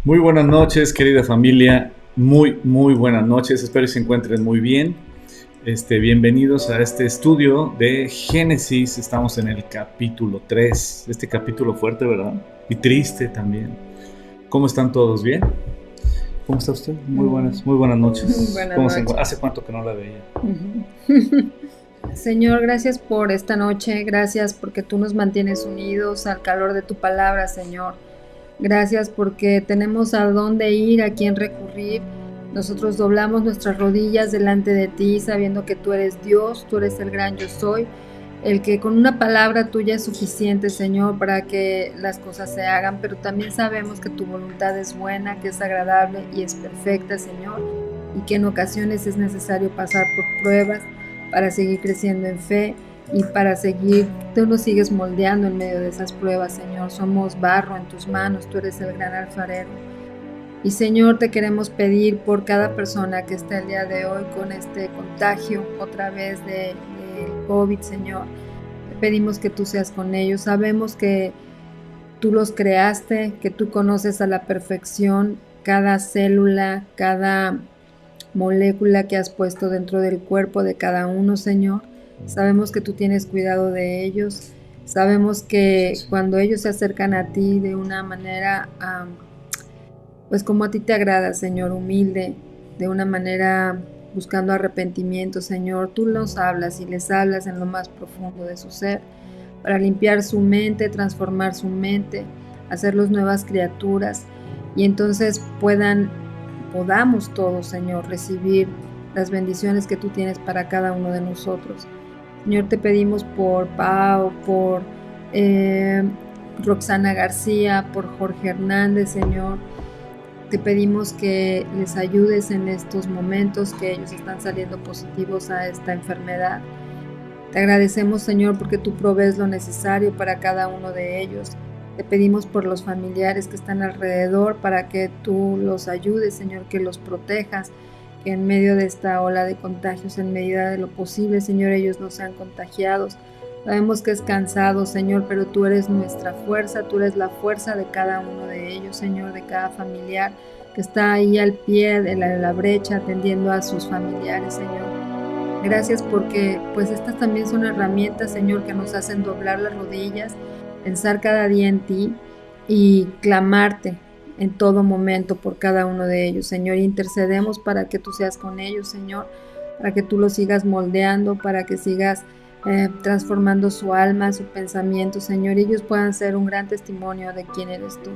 Muy buenas noches, querida familia. Muy buenas noches. Espero que se encuentren muy bien. Bienvenidos a este estudio de Génesis. Estamos en el capítulo 3. Este capítulo fuerte, ¿verdad? Y triste también. ¿Cómo están todos? ¿Bien? ¿Cómo está usted? Muy buenas noches. Buenas noches. ¿Hace cuánto que no la veía? Señor, gracias por esta noche, gracias porque tú nos mantienes unidos al calor de tu palabra, Señor. Gracias porque tenemos a dónde ir, a quién recurrir. Nosotros doblamos nuestras rodillas delante de ti, sabiendo que tú eres Dios, tú eres el gran yo soy, el que con una palabra tuya es suficiente, Señor, para que las cosas se hagan, pero también sabemos que tu voluntad es buena, que es agradable y es perfecta, Señor, y que en ocasiones es necesario pasar por pruebas para seguir creciendo en fe y para seguir, tú nos sigues moldeando en medio de esas pruebas, Señor. Somos barro en tus manos, tú eres el gran alfarero. Y Señor, te queremos pedir por cada persona que está el día de hoy con este contagio otra vez del COVID, Señor. Te pedimos que tú seas con ellos. Sabemos que tú los creaste, que tú conoces a la perfección cada célula, cada molécula que has puesto dentro del cuerpo de cada uno, Señor. Sabemos que tú tienes cuidado de ellos. Sabemos que cuando ellos se acercan a ti de una manera, pues como a ti te agrada, Señor, humilde, de una manera buscando arrepentimiento, Señor, tú los hablas y les hablas en lo más profundo de su ser, para limpiar su mente, transformar su mente, hacerlos nuevas criaturas, y entonces podamos todos, Señor, recibir las bendiciones que tú tienes para cada uno de nosotros. Señor, te pedimos por Pau, por Roxana García, por Jorge Hernández, Señor. Te pedimos que les ayudes en estos momentos que ellos están saliendo positivos a esta enfermedad. Te agradecemos, Señor, porque tú provees lo necesario para cada uno de ellos. Te pedimos por los familiares que están alrededor para que tú los ayudes, Señor, que los protejas, que en medio de esta ola de contagios, en medida de lo posible, Señor, ellos no sean contagiados. Sabemos que es cansado, Señor, pero tú eres nuestra fuerza, tú eres la fuerza de cada uno de ellos, Señor, de cada familiar que está ahí al pie de la brecha atendiendo a sus familiares, Señor. Gracias porque pues estas también son herramientas, Señor, que nos hacen doblar las rodillas, pensar cada día en ti y clamarte en todo momento por cada uno de ellos, Señor. Intercedemos para que tú seas con ellos, Señor, para que tú los sigas moldeando, para que sigas transformando su alma, su pensamiento, Señor, y ellos puedan ser un gran testimonio de quién eres tú.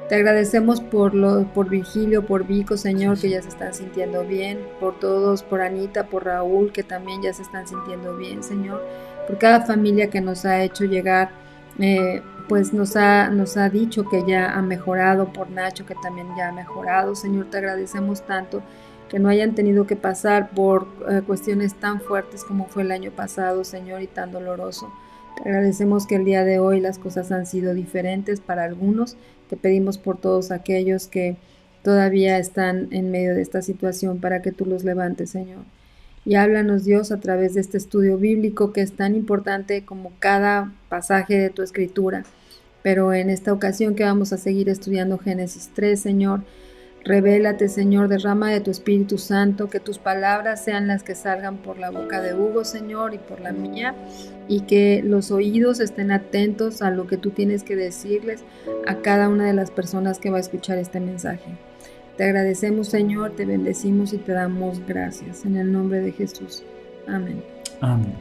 Te agradecemos por Virgilio, por Vico, Señor, que ya se están sintiendo bien, por todos, por Anita, por Raúl, que también ya se están sintiendo bien, Señor, por cada familia que nos ha hecho llegar, pues nos ha dicho que ya ha mejorado, por Nacho, que también ya ha mejorado, Señor, te agradecemos tanto que no hayan tenido que pasar por cuestiones tan fuertes como fue el año pasado, Señor, y tan doloroso. Te agradecemos que el día de hoy las cosas han sido diferentes para algunos. Te pedimos por todos aquellos que todavía están en medio de esta situación para que tú los levantes, Señor. Y háblanos, Dios, a través de este estudio bíblico que es tan importante como cada pasaje de tu escritura. Pero en esta ocasión que vamos a seguir estudiando Génesis 3, Señor, revélate, Señor, derrama de tu Espíritu Santo, que tus palabras sean las que salgan por la boca de Hugo, Señor, y por la mía, y que los oídos estén atentos a lo que tú tienes que decirles a cada una de las personas que va a escuchar este mensaje. Te agradecemos, Señor, te bendecimos y te damos gracias. En el nombre de Jesús. Amén. Amén.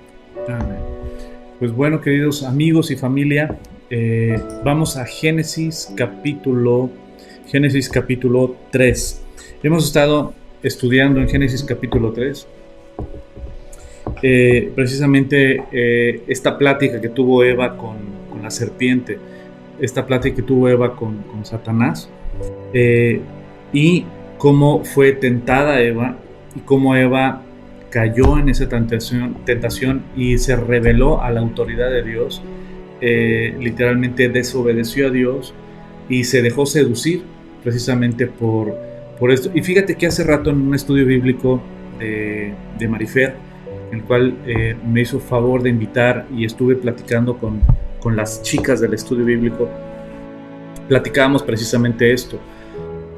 Amén. Pues bueno, queridos amigos y familia, vamos a Génesis capítulo 3. Hemos estado estudiando en Génesis capítulo 3 precisamente esta plática que tuvo Eva con la serpiente, esta plática que tuvo Eva con Satanás, y cómo fue tentada Eva y cómo Eva cayó en esa tentación y se rebeló a la autoridad de Dios, literalmente desobedeció a Dios y se dejó seducir precisamente por esto. Y fíjate que hace rato en un estudio bíblico de Marifer, en el cual me hizo favor de invitar y estuve platicando con las chicas del estudio bíblico, platicábamos precisamente esto,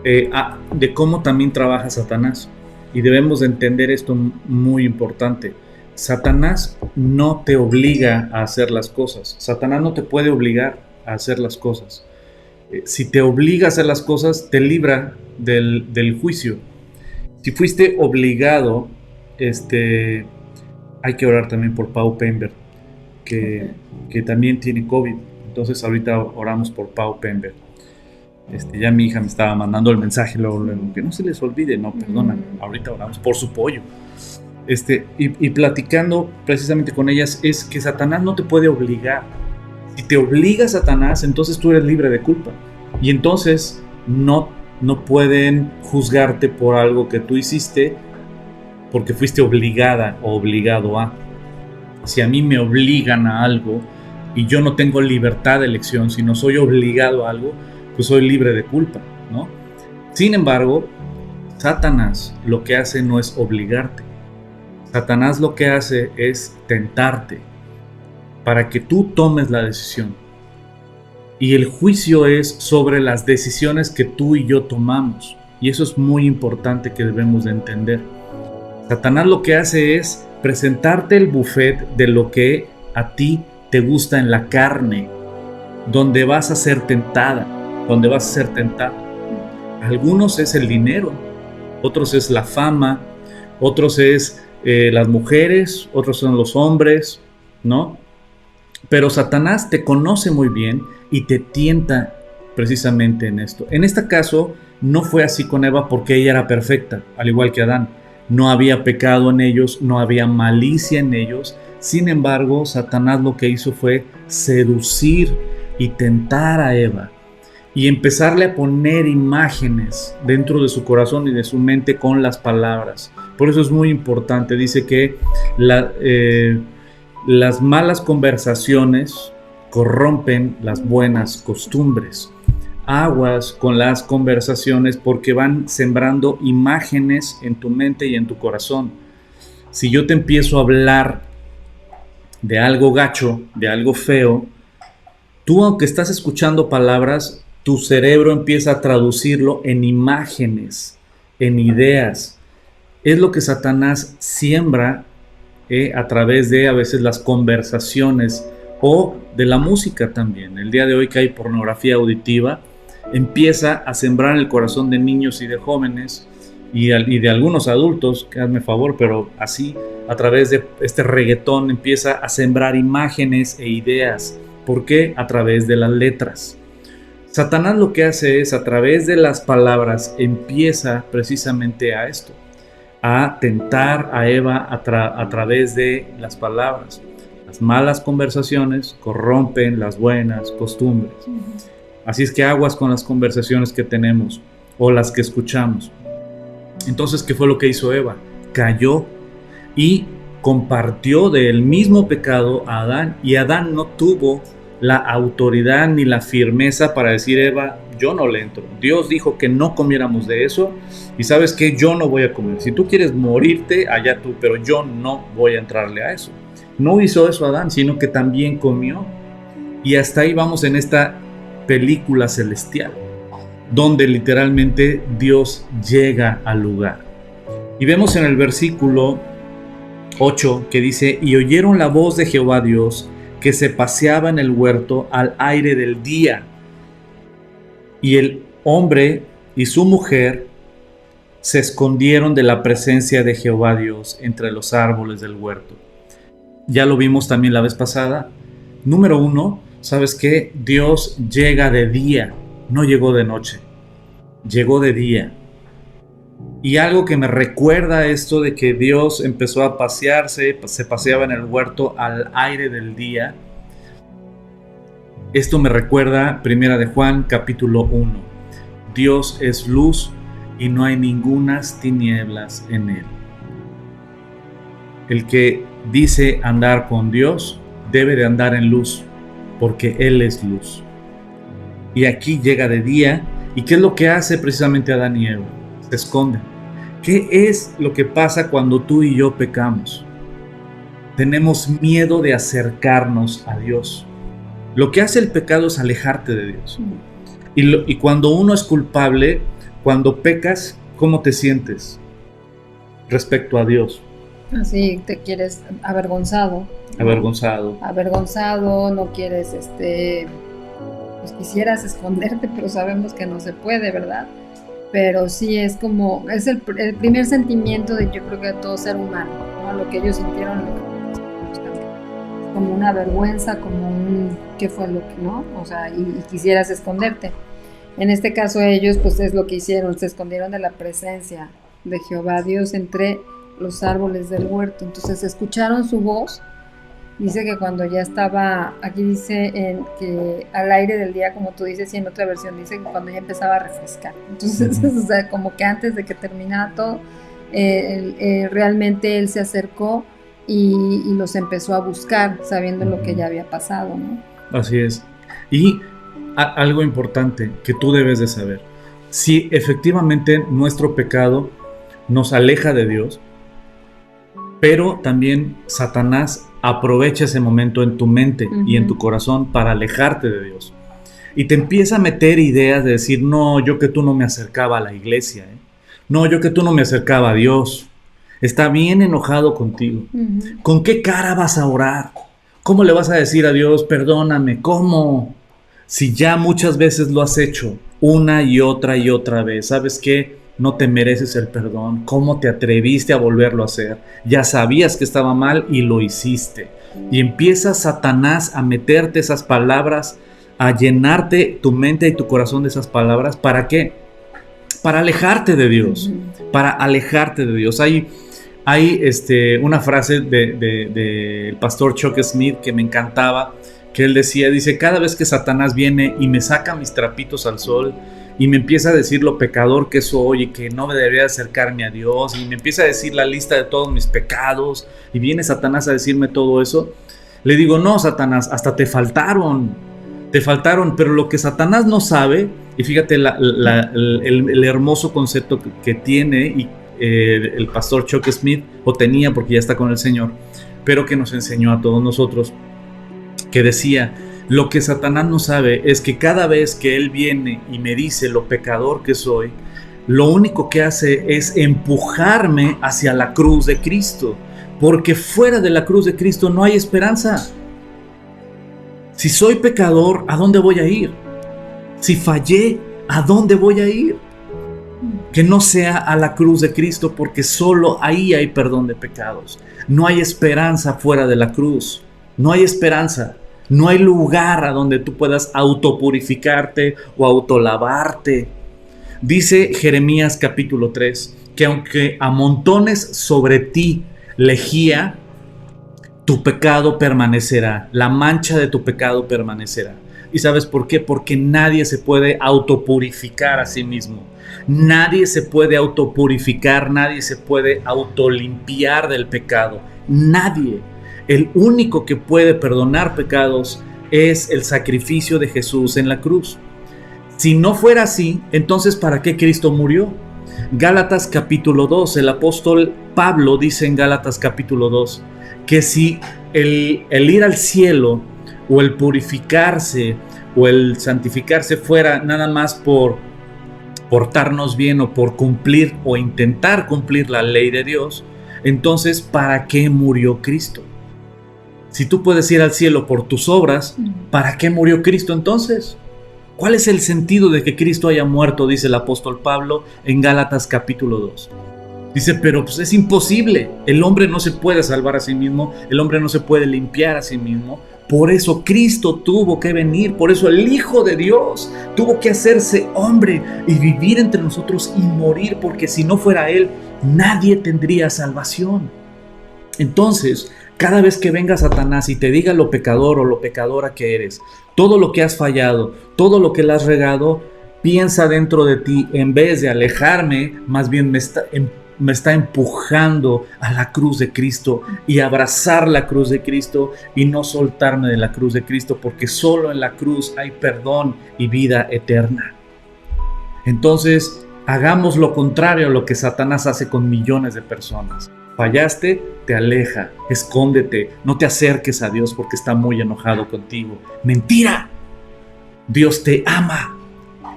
de cómo también trabaja Satanás. Y debemos de entender esto muy importante. Satanás no te obliga a hacer las cosas. Satanás no te puede obligar a hacer las cosas. Si te obliga a hacer las cosas, te libra del juicio. Si fuiste obligado, hay que orar también por Pau Pember, que también tiene COVID. Entonces ahorita oramos por Pau Pember. Ya mi hija me estaba mandando el mensaje, luego, que no se les olvide, no, perdona, ahorita oramos por su pollo. Y platicando precisamente con ellas, es que Satanás no te puede obligar. Si te obliga Satanás, entonces tú eres libre de culpa. Y entonces no pueden juzgarte por algo que tú hiciste porque fuiste obligada o obligado a. Si a mí me obligan a algo y yo no tengo libertad de elección, si no soy obligado a algo, pues soy libre de culpa, ¿no? Sin embargo, Satanás lo que hace no es obligarte. Satanás lo que hace es tentarte para que tú tomes la decisión. Y el juicio es sobre las decisiones que tú y yo tomamos. Y eso es muy importante que debemos de entender. Satanás lo que hace es presentarte el buffet de lo que a ti te gusta en la carne, donde vas a ser tentada, donde vas a ser tentado. Algunos es el dinero, otros es la fama, otros es las mujeres, otros son los hombres, ¿no? Pero Satanás te conoce muy bien y te tienta precisamente en esto. En este caso no fue así con Eva porque ella era perfecta, al igual que Adán. No había pecado en ellos, no había malicia en ellos. Sin embargo, Satanás lo que hizo fue seducir y tentar a Eva y empezarle a poner imágenes dentro de su corazón y de su mente con las palabras. Por eso es muy importante. Dice que las malas conversaciones corrompen las buenas costumbres. Aguas con las conversaciones porque van sembrando imágenes en tu mente y en tu corazón. Si yo te empiezo a hablar de algo gacho, de algo feo, tú, aunque estás escuchando palabras, tu cerebro empieza a traducirlo en imágenes, en ideas. Es lo que Satanás siembra a través de a veces las conversaciones o de la música también. El día de hoy que hay pornografía auditiva, empieza a sembrar en el corazón de niños y de jóvenes y de algunos adultos, que hazme favor, pero así a través de este reggaetón empieza a sembrar imágenes e ideas. ¿Por qué? A través de las letras. Satanás lo que hace es, a través de las palabras, empieza precisamente a esto, a tentar a Eva a través de las palabras. Las malas conversaciones corrompen las buenas costumbres. Así es que aguas con las conversaciones que tenemos o las que escuchamos. Entonces, ¿qué fue lo que hizo Eva? Cayó y compartió del mismo pecado a Adán, y Adán no tuvo la autoridad ni la firmeza para decir: Eva, yo no le entro. Dios dijo que no comiéramos de eso y ¿sabes qué? Yo no voy a comer. Si tú quieres morirte, allá tú, pero yo no voy a entrarle a eso. No hizo eso Adán, sino que también comió. Y hasta ahí vamos en esta película celestial, donde literalmente Dios llega al lugar. Y vemos en el versículo 8 que dice: y oyeron la voz de Jehová Dios que se paseaba en el huerto al aire del día. Y el hombre y su mujer se escondieron de la presencia de Jehová Dios entre los árboles del huerto. Ya lo vimos también la vez pasada. Número 1, ¿sabes qué? Dios llega de día, no llegó de noche. Llegó de día. Y algo que me recuerda esto de que Dios empezó a pasearse, se paseaba en el huerto al aire del día. Esto me recuerda 1 de Juan capítulo 1. Dios es luz y no hay ningunas tinieblas en él. El que dice andar con Dios debe de andar en luz, porque Él es luz. Y aquí llega de día. ¿Y qué es lo que hace precisamente Adán y Eva? Se esconden. ¿Qué es lo que pasa cuando tú y yo pecamos? Tenemos miedo de acercarnos a Dios. Lo que hace el pecado es alejarte de Dios. Y cuando uno es culpable, cuando pecas, ¿cómo te sientes respecto a Dios? Así te quieres avergonzado. Avergonzado, no quieres, pues quisieras esconderte, pero sabemos que no se puede, ¿verdad? Pero sí es como, es el primer sentimiento de, yo creo que de todo ser humano, ¿no? Lo que ellos sintieron, como una vergüenza, como un, ¿qué fue lo que no? O sea, y quisieras esconderte. En este caso ellos, pues es lo que hicieron, se escondieron de la presencia de Jehová Dios entre los árboles del huerto. Entonces escucharon su voz. Dice que cuando ya estaba, aquí dice que al aire del día, como tú dices, y en otra versión dice que cuando ya empezaba a refrescar. Entonces, o sea, como que antes de que terminara todo, realmente él se acercó y los empezó a buscar, sabiendo lo que ya había pasado, ¿no? Así es. Y algo importante que tú debes de saber: si efectivamente nuestro pecado nos aleja de Dios, pero también Satanás aprovecha ese momento en tu mente y en tu corazón para alejarte de Dios. Y te empieza a meter ideas de decir, no, yo que tú no me acercaba a la iglesia, no, yo que tú no me acercaba a Dios. Está bien enojado contigo. ¿Con qué cara vas a orar? ¿Cómo le vas a decir a Dios, perdóname? ¿Cómo? Si ya muchas veces lo has hecho, una y otra vez. ¿Sabes qué? No te mereces el perdón. ¿Cómo te atreviste a volverlo a hacer? Ya sabías que estaba mal y lo hiciste. Y empieza Satanás a meterte esas palabras, a llenarte tu mente y tu corazón de esas palabras. ¿Para qué? Para alejarte de Dios. Para alejarte de Dios. Hay una frase del pastor Chuck Smith que me encantaba, que él decía, dice, cada vez que Satanás viene y me saca mis trapitos al sol y me empieza a decir lo pecador que soy y que no me debería acercarme a Dios, y me empieza a decir la lista de todos mis pecados, y viene Satanás a decirme todo eso, le digo, no, Satanás, hasta te faltaron, pero lo que Satanás no sabe, y fíjate el hermoso concepto que tiene y el pastor Chuck Smith, o tenía porque ya está con el Señor, pero que nos enseñó a todos nosotros, que decía, lo que Satanás no sabe es que cada vez que él viene y me dice lo pecador que soy, lo único que hace es empujarme hacia la cruz de Cristo, porque fuera de la cruz de Cristo no hay esperanza. Si soy pecador, ¿a dónde voy a ir? Si fallé, ¿a dónde voy a ir? Que no sea a la cruz de Cristo, porque solo ahí hay perdón de pecados. No hay esperanza fuera de la cruz. No hay esperanza. No hay lugar a donde tú puedas autopurificarte o autolavarte. Dice Jeremías capítulo 3, que aunque amontones sobre ti lejía, tu pecado permanecerá. La mancha de tu pecado permanecerá. ¿Y sabes por qué? Porque nadie se puede autopurificar a sí mismo. Nadie se puede autopurificar, nadie se puede autolimpiar del pecado. Nadie. El único que puede perdonar pecados es el sacrificio de Jesús en la cruz. Si no fuera así, entonces ¿para qué Cristo murió? Gálatas capítulo 2, el apóstol Pablo dice en Gálatas capítulo 2, que si el ir al cielo o el purificarse o el santificarse fuera nada más por portarnos bien o por cumplir o intentar cumplir la ley de Dios, entonces ¿para qué murió Cristo? Si tú puedes ir al cielo por tus obras, ¿para qué murió Cristo entonces? ¿Cuál es el sentido de que Cristo haya muerto? Dice el apóstol Pablo en Gálatas capítulo 2. Dice, pero pues es imposible. El hombre no se puede salvar a sí mismo. El hombre no se puede limpiar a sí mismo. Por eso Cristo tuvo que venir. Por eso el Hijo de Dios tuvo que hacerse hombre y vivir entre nosotros y morir. Porque si no fuera Él, nadie tendría salvación. Entonces, cada vez que venga Satanás y te diga lo pecador o lo pecadora que eres, todo lo que has fallado, todo lo que le has regado, piensa dentro de ti, en vez de alejarme, más bien me está empujando a la cruz de Cristo, y abrazar la cruz de Cristo y no soltarme de la cruz de Cristo, porque solo en la cruz hay perdón y vida eterna. Entonces, hagamos lo contrario a lo que Satanás hace con millones de personas. Fallaste, te aleja, escóndete, no te acerques a Dios porque está muy enojado contigo. ¡Mentira! Dios te ama.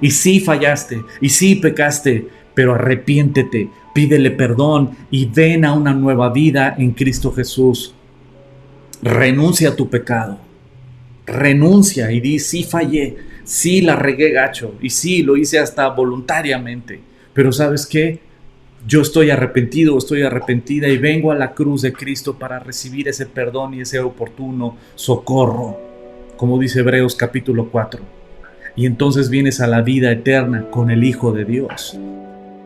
Y sí fallaste, y sí pecaste, pero arrepiéntete, pídele perdón y ven a una nueva vida en Cristo Jesús. Renuncia a tu pecado. Renuncia y di, sí fallé, sí la regué gacho, y sí lo hice hasta voluntariamente. Pero ¿sabes qué? Yo estoy arrepentido, estoy arrepentida y vengo a la cruz de Cristo para recibir ese perdón y ese oportuno socorro, como dice Hebreos capítulo 4. Y entonces vienes a la vida eterna con el Hijo de Dios.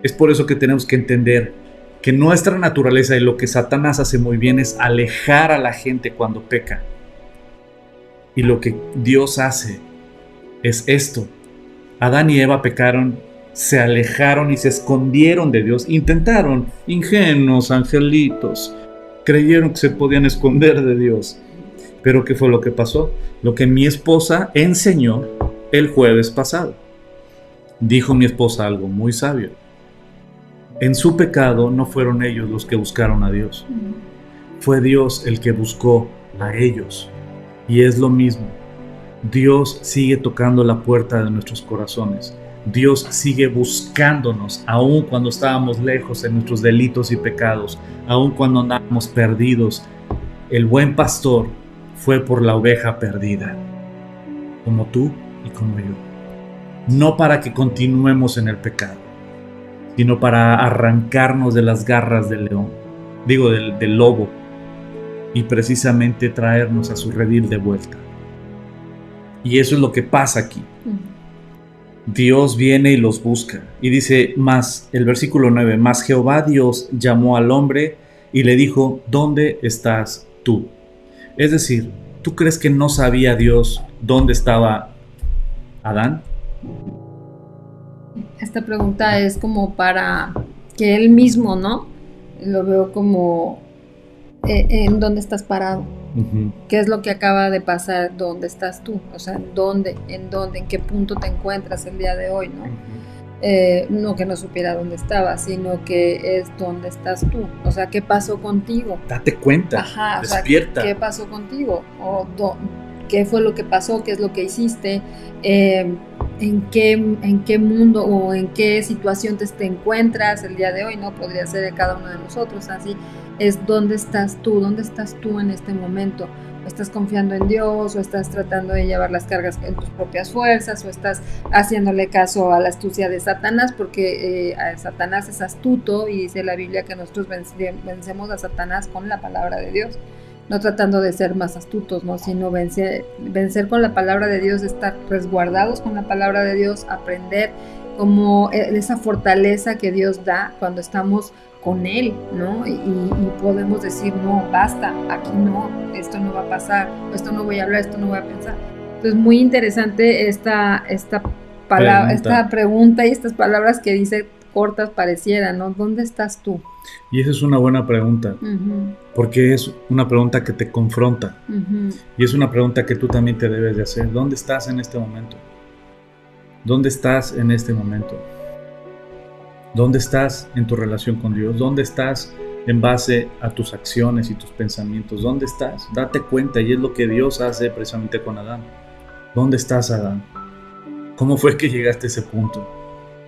Es por eso que tenemos que entender que nuestra naturaleza y lo que Satanás hace muy bien es alejar a la gente cuando peca. Y lo que Dios hace es esto. Adán y Eva pecaron, se alejaron y se escondieron de Dios. Intentaron, ingenuos angelitos, creyeron que se podían esconder de Dios. Pero ¿qué fue lo que pasó? Lo que mi esposa enseñó el jueves pasado. Dijo mi esposa algo muy sabio. En su pecado no fueron ellos los que buscaron a Dios. Fue Dios el que buscó a ellos. Y es lo mismo. Dios sigue tocando la puerta de nuestros corazones. Dios sigue buscándonos, aun cuando estábamos lejos en nuestros delitos y pecados, aun cuando andábamos perdidos. El buen pastor fue por la oveja perdida, como tú y como yo. No para que continuemos en el pecado, sino para arrancarnos de las garras del león, del lobo, y precisamente traernos a su redil de vuelta. Y eso es lo que pasa aquí. Dios viene y los busca. Y dice más, el versículo 9, más Jehová Dios llamó al hombre y le dijo, ¿dónde estás tú? Es decir, ¿tú crees que no sabía Dios dónde estaba Adán? Esta pregunta es como para que él mismo, ¿no? Lo veo como en dónde estás parado. ¿Qué es lo que acaba de pasar? ¿Dónde estás tú? O sea, ¿en qué punto te encuentras el día de hoy, ¿no? No que no supiera dónde estaba, sino que es dónde estás tú. O sea, ¿qué pasó contigo? Date cuenta, despierta. O sea, ¿qué pasó contigo? ¿Qué fue lo que pasó? ¿Qué es lo que hiciste? ¿En qué mundo o en qué situación te encuentras el día de hoy? No podría ser de cada uno de nosotros. Así es, ¿dónde estás tú? ¿Dónde estás tú en este momento? ¿O estás confiando en Dios? ¿O estás tratando de llevar las cargas en tus propias fuerzas? ¿O estás haciéndole caso a la astucia de Satanás? Porque Satanás es astuto y dice la Biblia que nosotros vencemos a Satanás con la palabra de Dios. No tratando de ser más astutos, ¿no? Sino vencer con la palabra de Dios, estar resguardados con la palabra de Dios, aprender como esa fortaleza que Dios da cuando estamos con Él, ¿no? Y podemos decir, no, basta, aquí no, esto no va a pasar, esto no voy a hablar, esto no voy a pensar. Entonces, muy interesante esta pregunta y estas palabras que dice cortas parecieran, ¿no? ¿Dónde estás tú? Y esa es una buena pregunta, porque es una pregunta que te confronta, y es una pregunta que tú también te debes de hacer. ¿Dónde estás en este momento? ¿Dónde estás en este momento? ¿Dónde estás en tu relación con Dios? ¿Dónde estás en base a tus acciones y tus pensamientos? ¿Dónde estás? Date cuenta, y es lo que Dios hace precisamente con Adán. ¿Dónde estás, Adán? ¿Cómo fue que llegaste a ese punto?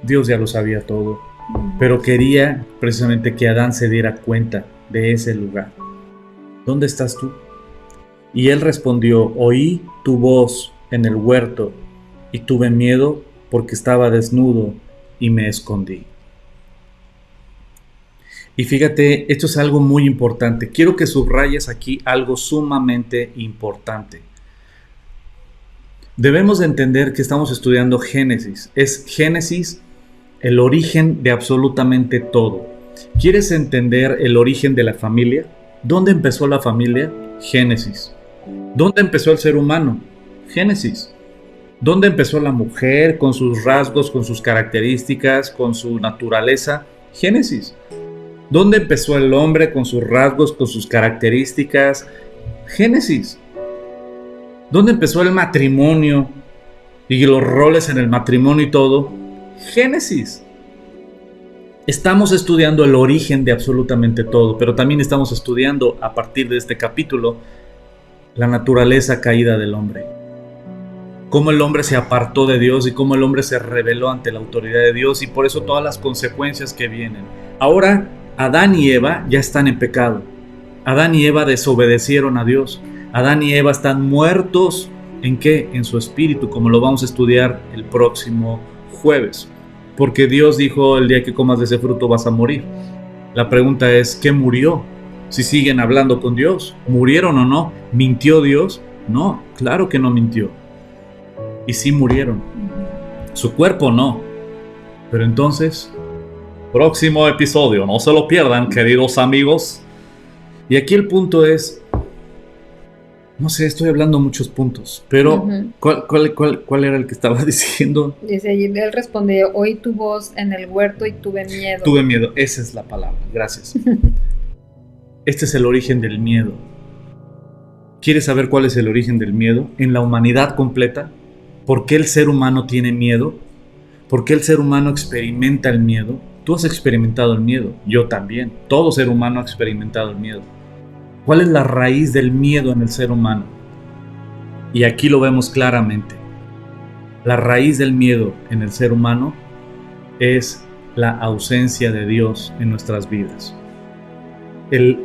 Dios ya lo sabía todo, pero quería precisamente que Adán se diera cuenta de ese lugar. ¿Dónde estás tú? Y él respondió, oí tu voz en el huerto y tuve miedo porque estaba desnudo y me escondí. Y fíjate, esto es algo muy importante. Quiero que subrayes aquí algo sumamente importante. Debemos de entender que estamos estudiando Génesis. Es Génesis el origen de absolutamente todo. ¿Quieres entender el origen de la familia? ¿Dónde empezó la familia? Génesis. ¿Dónde empezó el ser humano? Génesis. ¿Dónde empezó la mujer con sus rasgos, con sus características, con su naturaleza? Génesis. ¿Dónde empezó el hombre con sus rasgos, con sus características? Génesis. ¿Dónde empezó el matrimonio y los roles en el matrimonio y todo? Génesis. Estamos estudiando el origen de absolutamente todo, pero también estamos estudiando a partir de este capítulo la naturaleza caída del hombre. cómo el hombre se apartó de Dios y cómo el hombre se rebeló ante la autoridad de Dios, y por eso todas las consecuencias que vienen. Ahora Adán y Eva ya están en pecado. Adán y Eva desobedecieron a Dios. Adán y Eva están muertos. ¿En qué? En su espíritu, como lo vamos a estudiar el próximo jueves. Porque Dios dijo: el día que comas de ese fruto vas a morir. La pregunta es: ¿qué murió? Si siguen hablando con Dios, ¿murieron o no? ¿Mintió Dios? No, claro que no mintió. Y sí murieron. Su cuerpo no. Pero entonces, próximo episodio, no se lo pierdan, queridos amigos. Y aquí el punto es, no sé, estoy hablando muchos puntos, pero ¿cuál era el que estaba diciendo? Dice, y él respondió: oí tu voz en el huerto y tuve miedo. Tuve miedo, esa es la palabra, gracias. Este es el origen del miedo. ¿Quieres saber cuál es el origen del miedo en la humanidad completa? ¿Por qué el ser humano tiene miedo? ¿Por qué el ser humano experimenta el miedo? Tú has experimentado el miedo, yo también. Todo ser humano ha experimentado el miedo. ¿Cuál es la raíz del miedo en el ser humano? Y aquí lo vemos claramente. La raíz del miedo en el ser humano es la ausencia de Dios en nuestras vidas. El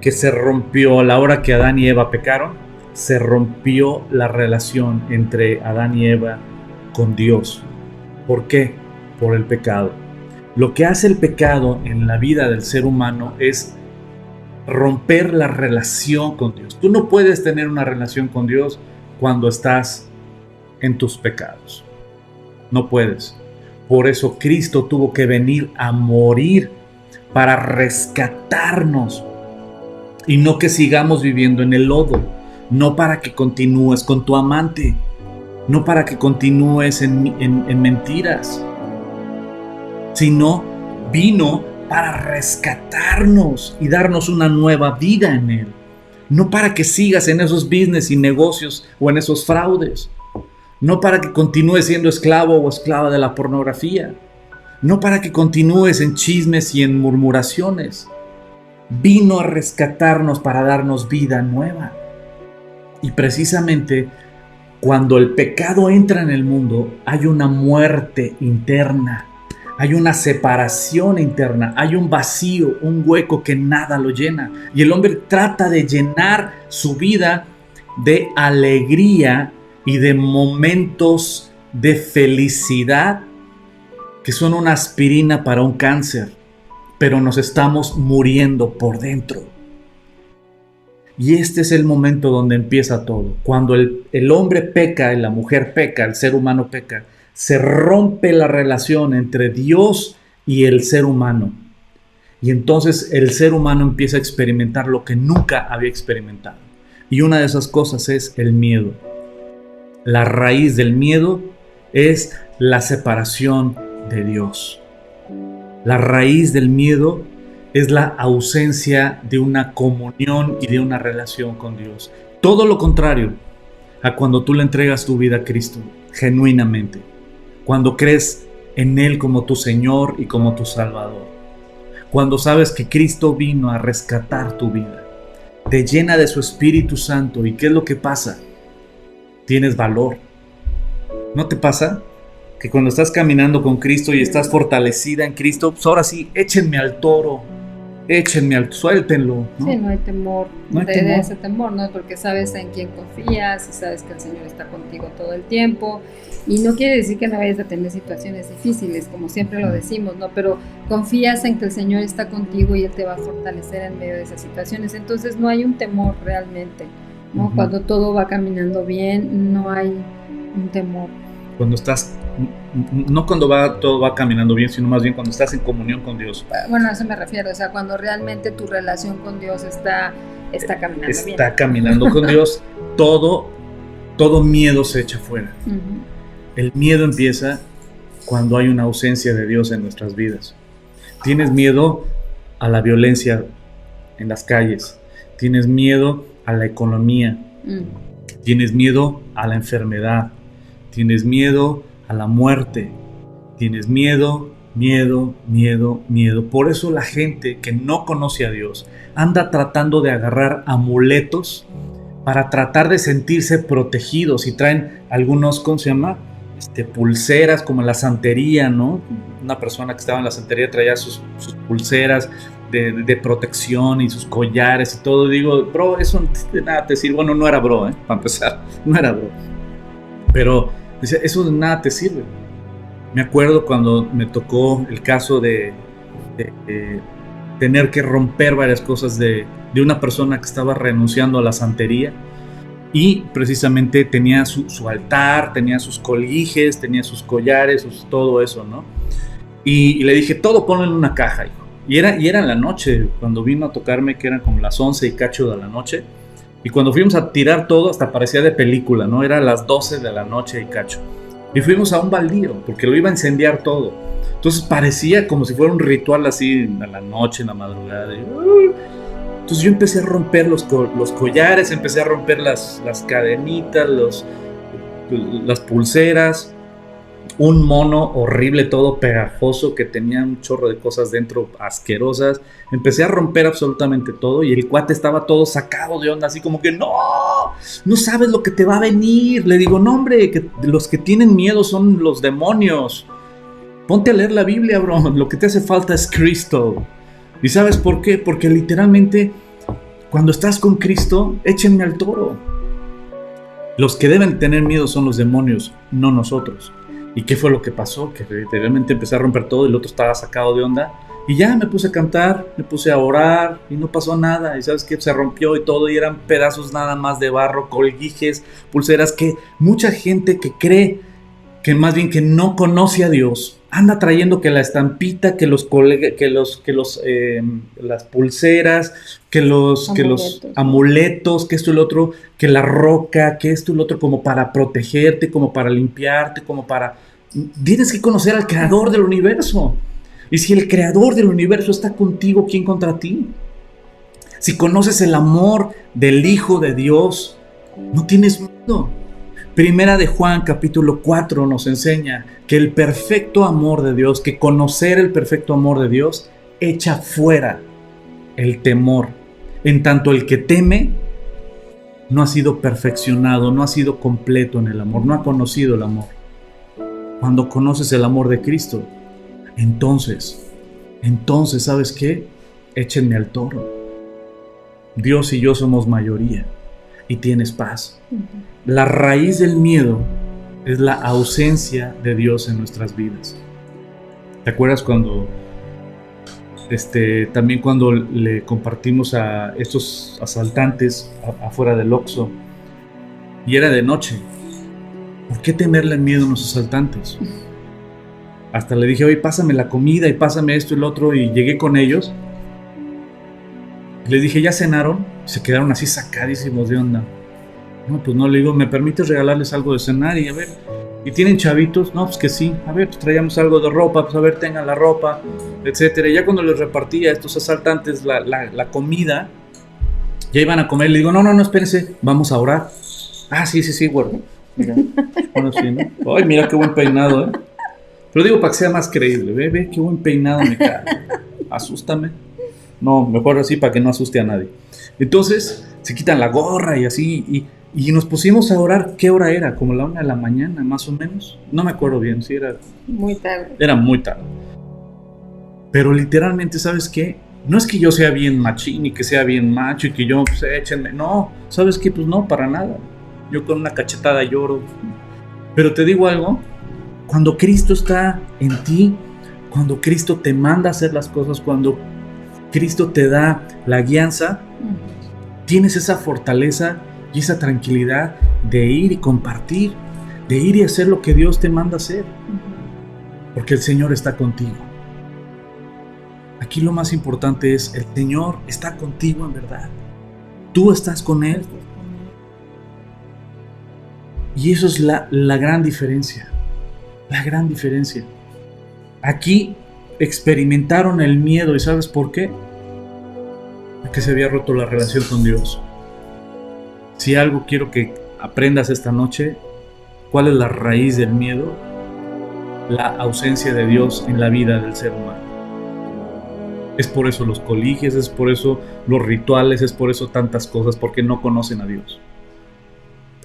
que se rompió a la hora que Adán y Eva pecaron, se rompió la relación entre Adán y Eva con Dios. ¿Por qué? Por el pecado. Lo que hace el pecado en la vida del ser humano es romper la relación con Dios. Tú no puedes tener una relación con Dios cuando estás en tus pecados. No puedes. Por eso Cristo tuvo que venir a morir para rescatarnos y no que sigamos viviendo en el lodo, no para que continúes con tu amante, no para que continúes en mentiras, sino vino para rescatarnos y darnos una nueva vida en Él. No para que sigas en esos business y negocios o en esos fraudes. No para que continúes siendo esclavo o esclava de la pornografía. No para que continúes en chismes y en murmuraciones. Vino a rescatarnos para darnos vida nueva. Y precisamente cuando el pecado entra en el mundo, hay una muerte interna. Hay una separación interna, hay un vacío, un hueco que nada lo llena. Y el hombre trata de llenar su vida de alegría y de momentos de felicidad que son una aspirina para un cáncer, pero nos estamos muriendo por dentro. Y este es el momento donde empieza todo. Cuando el hombre peca y la mujer peca, el ser humano peca, se rompe la relación entre Dios y el ser humano. Y entonces el ser humano empieza a experimentar lo que nunca había experimentado. Y una de esas cosas es el miedo. La raíz del miedo es la separación de Dios. La raíz del miedo es la ausencia de una comunión y de una relación con Dios. Todo lo contrario a cuando tú le entregas tu vida a Cristo genuinamente. Cuando crees en Él como tu Señor y como tu Salvador. Cuando sabes que Cristo vino a rescatar tu vida. Te llena de su Espíritu Santo. ¿Y qué es lo que pasa? Tienes valor. ¿No te pasa? Que cuando estás caminando con Cristo y estás fortalecida en Cristo, pues ahora sí, échenme al toro. Suéltenlo, ¿no? Sí, no hay temor, no hay de ese temor, ¿no? Porque sabes en quién confías y sabes que el Señor está contigo todo el tiempo. Y no quiere decir que no vayas a tener situaciones difíciles, como siempre lo decimos, ¿no? Pero confías en que el Señor está contigo y Él te va a fortalecer en medio de esas situaciones. Entonces no hay un temor realmente, ¿no? Cuando todo va caminando bien, no hay un temor. Cuando estás, no cuando todo va caminando bien, sino más bien cuando estás en comunión con Dios. Bueno, a eso me refiero, o sea, cuando realmente tu relación con Dios está caminando bien. Está caminando con Dios, todo miedo se echa fuera. El miedo empieza cuando hay una ausencia de Dios en nuestras vidas. Tienes miedo a la violencia en las calles, tienes miedo a la economía, tienes miedo a la enfermedad, tienes miedo a la muerte, tienes miedo. Por eso la gente que no conoce a Dios anda tratando de agarrar amuletos para tratar de sentirse protegidos, y traen algunos, ¿cómo se llama? Pulseras, como en la santería, ¿no? Una persona que estaba en la santería traía sus pulseras de protección y sus collares y todo. Digo, bro, eso de nada te sirve. Bueno, no era bro, para empezar, no era bro. Pero decía, eso de nada te sirve. Me acuerdo cuando me tocó el caso de tener que romper varias cosas de una persona que estaba renunciando a la santería, y precisamente tenía su altar, tenía sus colijes, tenía sus collares, todo eso, ¿no? Y le dije, todo ponlo en una caja, hijo. Y era en la noche, cuando vino a tocarme, que eran como las 11 y cacho de la noche, y cuando fuimos a tirar todo, hasta parecía de película, ¿no? Era las 12 de la noche y cacho. Y fuimos a un baldío, porque lo iba a incendiar todo. Entonces parecía como si fuera un ritual así, en la noche, en la madrugada. Entonces yo empecé a romper los collares, empecé a romper las cadenitas, las pulseras. Un mono horrible, todo pegajoso, que tenía un chorro de cosas dentro asquerosas. Empecé a romper absolutamente todo, y el cuate estaba todo sacado de onda, así como que no sabes lo que te va a venir. Le digo, no hombre, que los que tienen miedo son los demonios. Ponte a leer la Biblia, bro. Lo que te hace falta es Cristo. ¿Y sabes por qué? Porque literalmente, cuando estás con Cristo, échenme al toro. Los que deben tener miedo son los demonios, no nosotros. ¿Y qué fue lo que pasó? Que literalmente empecé a romper todo, y el otro estaba sacado de onda. Y ya me puse a cantar, me puse a orar, y no pasó nada. Y sabes que se rompió y todo, y eran pedazos nada más de barro, colguijes, pulseras, que mucha gente que cree, que más bien que no conoce a Dios, anda trayendo que la estampita, que las pulseras, que los amuletos, que esto y lo otro, que la roca, que esto y lo otro, como para protegerte, como para limpiarte, como para... Tienes que conocer al creador del universo. Y si el creador del universo está contigo, ¿quién contra ti? Si conoces el amor del Hijo de Dios, no tienes miedo. Primera de Juan, capítulo 4, nos enseña que el perfecto amor de Dios, que conocer el perfecto amor de Dios, echa fuera el temor. En tanto el que teme no ha sido perfeccionado, no ha sido completo en el amor, no ha conocido el amor. Cuando conoces el amor de Cristo, entonces, ¿sabes qué? Échenme al toro. Dios y yo somos mayoría, y tienes paz. La raíz del miedo es la ausencia de Dios en nuestras vidas. ¿Te acuerdas cuando también cuando le compartimos a estos asaltantes afuera del Oxxo, y era de noche? ¿Por qué temerle miedo a los asaltantes? Hasta le dije, oye, pásame la comida y pásame esto y lo otro, y llegué con ellos. Les dije, ¿ya cenaron? Se quedaron así sacadísimos de onda. No, pues no, le digo, ¿me permites regalarles algo de cenar? Y a ver, ¿y tienen chavitos? No, pues que sí. A ver, pues traíamos algo de ropa, pues a ver, tengan la ropa, etcétera. Y ya cuando les repartí a estos asaltantes la comida, ya iban a comer. Le digo, no, espérense, vamos a orar. Ah, sí, güey. Mira, bueno, sí, ¿no? Ay, mira qué buen peinado, Pero digo para que sea más creíble. Ve qué buen peinado me cae. Asústame. No, mejor así para que no asuste a nadie. Entonces se quitan la gorra y así, y nos pusimos a orar. ¿Qué hora era? Como la 1 de la mañana, más o menos. No me acuerdo bien, sí era muy tarde. Era muy tarde. Pero literalmente, ¿sabes qué? No es que yo sea bien machín y que sea bien macho y que yo, pues, échenme. No, ¿sabes qué? Pues no, para nada. Yo con una cachetada lloro. Pero te digo algo, cuando Cristo está en ti, cuando Cristo te manda a hacer las cosas, cuando Cristo te da la guianza, tienes esa fortaleza y esa tranquilidad de ir y compartir, de ir y hacer lo que Dios te manda hacer, porque el Señor está contigo. Aquí lo más importante es, el Señor está contigo en verdad. Tú estás con Él. Y eso es la gran diferencia. La gran diferencia. Aquí experimentaron el miedo, ¿y sabes por qué? Porque se había roto la relación con Dios. Si algo quiero que aprendas esta noche, ¿cuál es la raíz del miedo? La ausencia de Dios en la vida del ser humano. Es por eso los coliges, es por eso los rituales, es por eso tantas cosas, porque no conocen a Dios.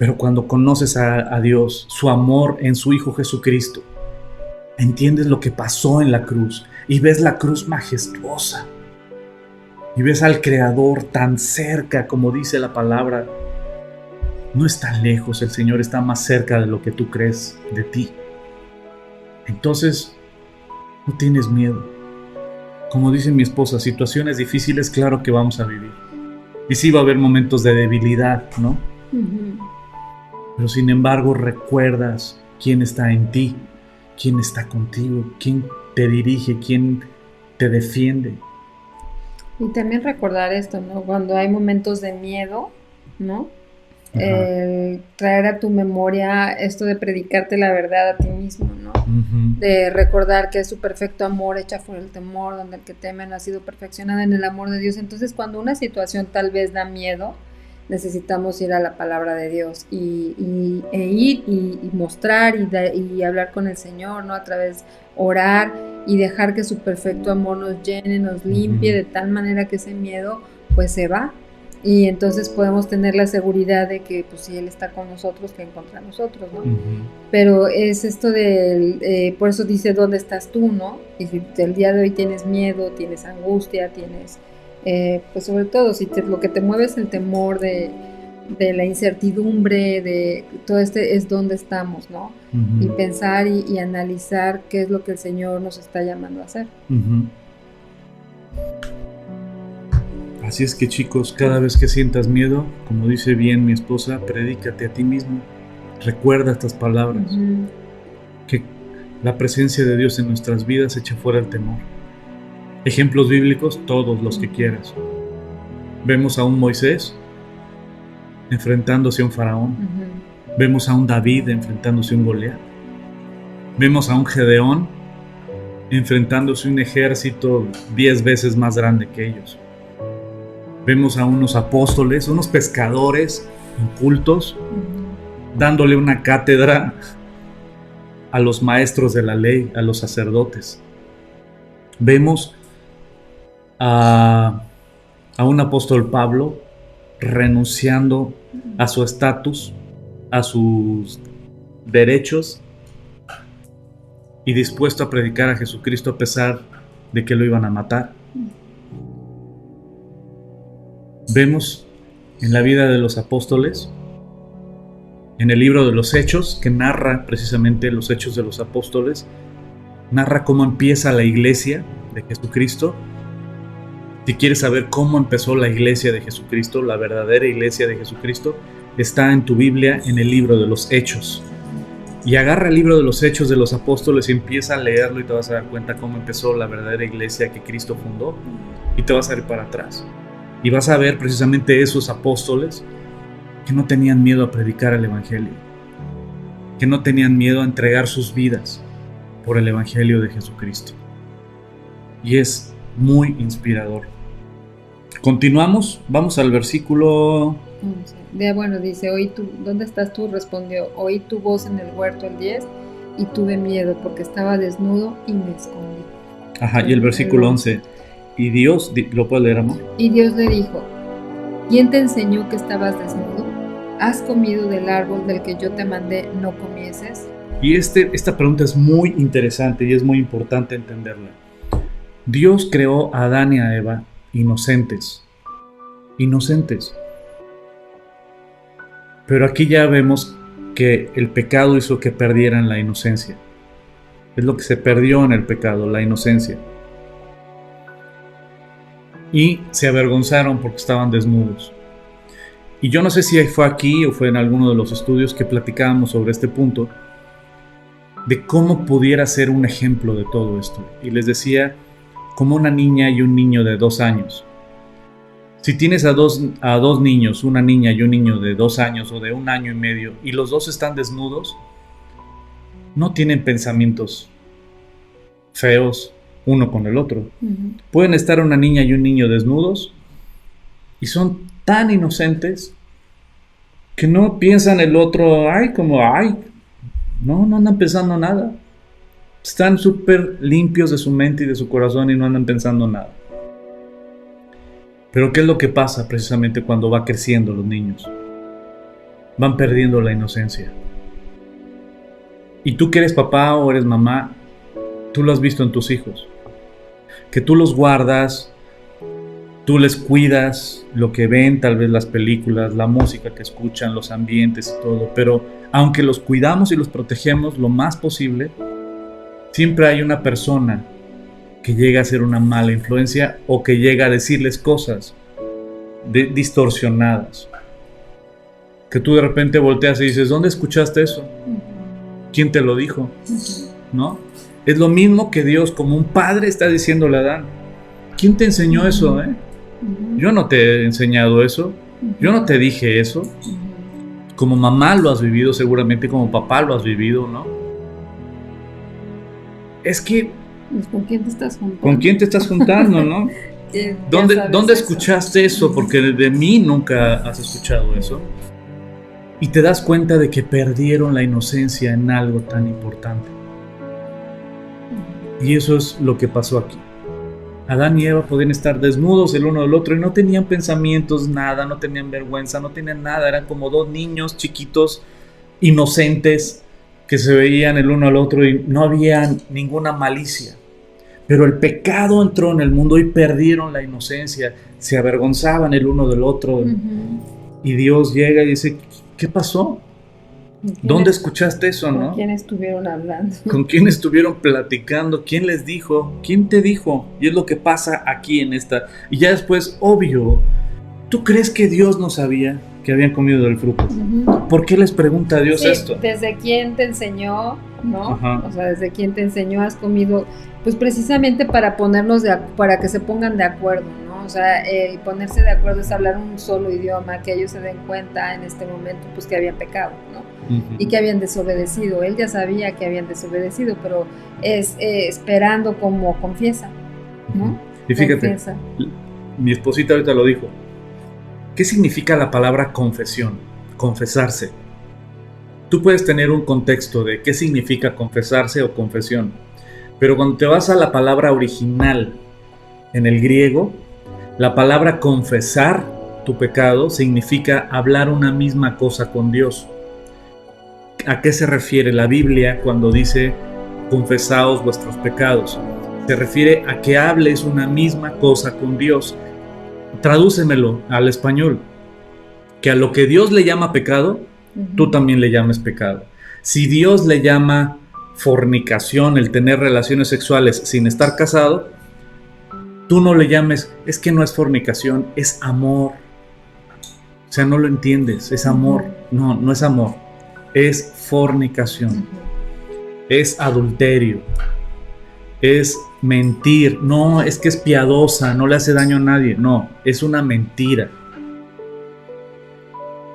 Pero cuando conoces a Dios, su amor en su Hijo Jesucristo, entiendes lo que pasó en la cruz y ves la cruz majestuosa y ves al Creador tan cerca, como dice la palabra. No está lejos, el Señor está más cerca de lo que tú crees de ti. Entonces, no tienes miedo. Como dice mi esposa, situaciones difíciles, claro que vamos a vivir. Y sí va a haber momentos de debilidad, ¿no? Pero sin embargo, recuerdas quién está en ti, quién está contigo, quién te dirige, quién te defiende. Y también recordar esto, ¿no? Cuando hay momentos de miedo, ¿no? Traer a tu memoria esto de predicarte la verdad a ti mismo, ¿no? De recordar que es su perfecto amor echa fuera el temor, donde el que teme no ha sido perfeccionado en el amor de Dios. Entonces, cuando una situación tal vez da miedo, necesitamos ir a la palabra de Dios y ir y mostrar y hablar con el Señor, ¿no? A través, orar y dejar que su perfecto amor nos llene, nos limpie, de tal manera que ese miedo pues se va. Y entonces podemos tener la seguridad de que pues si Él está con nosotros, que contra nosotros, ¿no? Pero es esto del, por eso dice, ¿dónde estás tú, no? Y si el día de hoy tienes miedo, tienes angustia, tienes, pues sobre todo, si lo que te mueve es el temor de la incertidumbre, de todo es dónde estamos, ¿no? Y pensar y analizar qué es lo que el Señor nos está llamando a hacer. Así es que, chicos, cada vez que sientas miedo, como dice bien mi esposa, predícate a ti mismo. Recuerda estas palabras. Que la presencia de Dios en nuestras vidas echa fuera el temor. Ejemplos bíblicos, todos los que quieras. Vemos a un Moisés enfrentándose a un faraón. Vemos a un David enfrentándose a un Goliat. Vemos a un Gedeón enfrentándose a un ejército 10 veces más grande que ellos. Vemos a unos apóstoles, unos pescadores incultos, dándole una cátedra a los maestros de la ley, a los sacerdotes. Vemos a un apóstol Pablo renunciando a su estatus, a sus derechos y dispuesto a predicar a Jesucristo a pesar de que lo iban a matar. Vemos en la vida de los apóstoles, en el libro de los Hechos, que narra precisamente los hechos de los apóstoles, narra cómo empieza la iglesia de Jesucristo. Si quieres saber cómo empezó la iglesia de Jesucristo, la verdadera iglesia de Jesucristo, está en tu Biblia en el libro de los Hechos. Y agarra el libro de los Hechos de los apóstoles y empieza a leerlo y te vas a dar cuenta cómo empezó la verdadera iglesia que Cristo fundó. Y te vas a ir para atrás. Y vas a ver precisamente esos apóstoles que no tenían miedo a predicar el Evangelio, que no tenían miedo a entregar sus vidas por el Evangelio de Jesucristo. Y es muy inspirador. Continuamos, vamos al versículo... Bueno, dice, ¿dónde estás tú? Respondió, oí tu voz en el huerto, el 10, y tuve miedo porque estaba desnudo y me escondí. Ajá, y el versículo 11... Y Dios, ¿lo puedo leer, amor? Y Dios le dijo, ¿quién te enseñó que estabas desnudo? ¿Has comido del árbol del que yo te mandé no comieses? Y esta pregunta es muy interesante y es muy importante entenderla. Dios creó a Adán y a Eva inocentes. Pero aquí ya vemos que el pecado hizo que perdieran la inocencia. Es lo que se perdió en el pecado, la inocencia. Y se avergonzaron porque estaban desnudos. Y yo no sé si fue aquí o fue en alguno de los estudios que platicábamos sobre este punto, de cómo pudiera ser un ejemplo de todo esto. Y les decía, como una niña y un niño de 2 años. Si tienes a dos niños, una niña y un niño de 2 años o de 1 año y medio, y los dos están desnudos, no tienen pensamientos feos uno con el otro. Pueden estar una niña y un niño desnudos y son tan inocentes que no piensan el otro, no andan pensando nada. Están súper limpios de su mente y de su corazón y no andan pensando nada. Pero ¿qué es lo que pasa precisamente cuando va creciendo los niños? van perdiendo la inocencia. Y tú que eres papá o eres mamá, tú lo has visto en tus hijos, que tú los guardas, tú les cuidas lo que ven, tal vez las películas, la música que escuchan, los ambientes y todo, pero aunque los cuidamos y los protegemos lo más posible, siempre hay una persona que llega a ser una mala influencia o que llega a decirles cosas distorsionadas. Que tú de repente volteas y dices, ¿dónde escuchaste eso? ¿Quién te lo dijo? ¿No? Es lo mismo que Dios, como un padre, está diciéndole a Adán. ¿Quién te enseñó eso, Yo no te he enseñado eso. Yo no te dije eso. Como mamá lo has vivido, seguramente como papá lo has vivido, ¿no? Es que... ¿Con quién te estás juntando? ¿Con quién te estás juntando, no? ¿Dónde escuchaste eso? Porque de mí nunca has escuchado eso. Y te das cuenta de que perdieron la inocencia en algo tan importante. Y eso es lo que pasó aquí. Adán y Eva podían estar desnudos el uno del otro y no tenían pensamientos, nada, no tenían vergüenza, no tenían nada. Eran como dos niños chiquitos, inocentes, que se veían el uno al otro y no había ninguna malicia. Pero el pecado entró en el mundo y perdieron la inocencia, se avergonzaban el uno del otro. Y Dios llega y dice, ¿qué pasó? ¿Dónde escuchaste eso, no? ¿Con quién estuvieron hablando? ¿Con quién estuvieron platicando? ¿Quién les dijo? ¿Quién te dijo? Y es lo que pasa aquí en esta. Y ya después, obvio, ¿tú crees que Dios no sabía que habían comido del fruto? ¿Por qué les pregunta a Dios esto? ¿Desde quién te enseñó? ¿No? Ajá. O sea, ¿desde quién te enseñó? Has comido, pues precisamente para para que se pongan de acuerdo, ¿no? O sea, el ponerse de acuerdo es hablar un solo idioma, que ellos se den cuenta en este momento, pues que habían pecado, ¿no? Y que habían desobedecido. Él ya sabía que habían desobedecido, pero es esperando como confiesa, ¿no? Y fíjate, mi esposita ahorita lo dijo. ¿Qué significa la palabra confesión? Confesarse. Tú puedes tener un contexto de qué significa confesarse o confesión, pero cuando te vas a la palabra original en el griego, la palabra confesar tu pecado significa hablar una misma cosa con Dios. ¿A qué se refiere la Biblia cuando dice confesaos vuestros pecados? Se refiere a que hables una misma cosa con Dios. Tradúcemelo al español, que a lo que Dios le llama pecado, tú también le llames pecado. Si Dios le llama fornicación, el tener relaciones sexuales sin estar casado, tú no le llames, es que no es fornicación, es amor. O sea, no lo entiendes, es amor. No es amor, es fornicación, es adulterio, es mentir. No, es que es piadosa, no le hace daño a nadie. No, es una mentira.